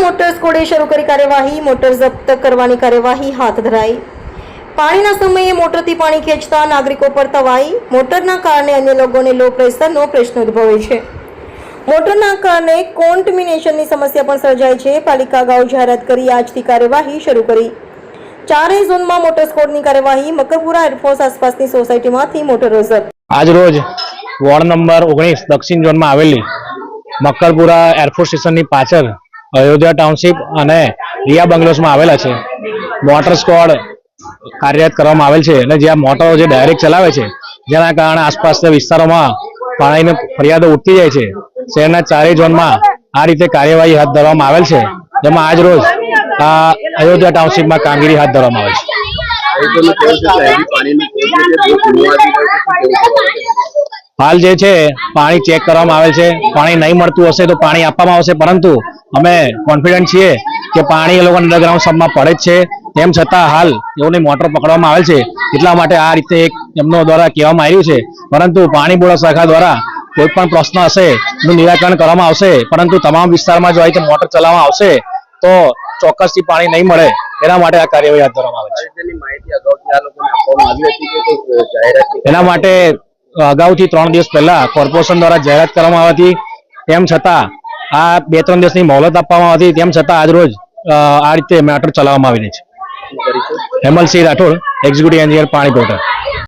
Motor સ્કોડે શરૂ કરી કાર્યવાહી। મોટર જપ્ત કરવાની કાર્યવાહી હાથ ધરાઈ। પાણીના સમયે મોટરથી પાણી ખેંચતા નાગરિકો પર તવાઈ। મોટરના કારણે અન્ય લોકોને લો પ્રેશરનો પ્રશ્ન ઉદ્ભવે છે। મોટરના કારણે કોન્ટમિનેશનની સમસ્યા પણ સર્જાય છે। પાલિકા અગાઉ જાહેરાત કરી આજથી કાર્યવાહી શરૂ કરી। ચારેય ઝોનમાં મોટર સ્કોડની કાર્યવાહી। મકરપુરા એરફોર્સ આસપાસની સોસાયટીમાંથી મોટરો જપ્ત। આજ રોજ વોર્ડ નંબર 19 દક્ષિણ ઝોનમાં આવેલી મકરપુરા એરફોર્સ સ્ટેશનની પાછળ અયોધ્યા ટાઉનશીપ અને રિયા બંગલોઝમાં આવેલા છે મોટર સ્કોડ કાર્યરત કરવામાં આવેલ છે અને જ્યાં મોટરો જે ડાયરેક્ટ ચલાવે છે જેના કારણે આસપાસના વિસ્તારોમાં પાણીની ફરિયાદો ઉઠતી જાય છે। શહેરના ચારેય ઝોનમાં આ રીતે કાર્યવાહી હાથ ધરવામાં આવેલ છે, જેમાં આજ રોજ અયોધ્યા ટાઉનશીપમાં કામગીરી હાથ ધરવામાં આવે છે। હાલ જે છે પાણી ચેક કરવામાં આવે છે। પાણી નહીં મળતું હશે તો પાણી આપવામાં આવશે, પરંતુ અમે કોન્ફિડન્ટ છીએ કે પાણી એ લોકો અંડરગ્રાઉન્ડ સબમાં પડે જ છે। તેમ છતાં હાલ એઓની મોટર પકડવામાં આવેલ છે, એટલા માટે આ રીતે એક એમનો દ્વારા કહેવામાં આવ્યું છે। પરંતુ પાણી બોર્ડ શાખા દ્વારા કોઈ પણ પ્રશ્ન હશે એનું નિરાકરણ કરવામાં આવશે, પરંતુ તમામ વિસ્તારમાં જો આ રીતે મોટર ચલાવવામાં આવશે તો ચોક્કસથી પાણી નહીં મળે। એના માટે આ કાર્યવાહી હાથ ધરવામાં આવે છે। એના માટે અગાઉથી 3 દિવસ પહેલા કોર્પોરેશન દ્વારા જાહેરાત કરવામાં આવી હતી, તેમ છતાં આ 2-3 દિવસની મોહલત આપવામાં આવી હતી, તેમ છતાં આજ રોજ આ રીતે મોટર ચલાવવામાં આવી રહી છે। હેમલસિંહ રાઠોડ, એક્ઝિક્યુટિવ એન્જિનિયર, પાણી પુરવઠા।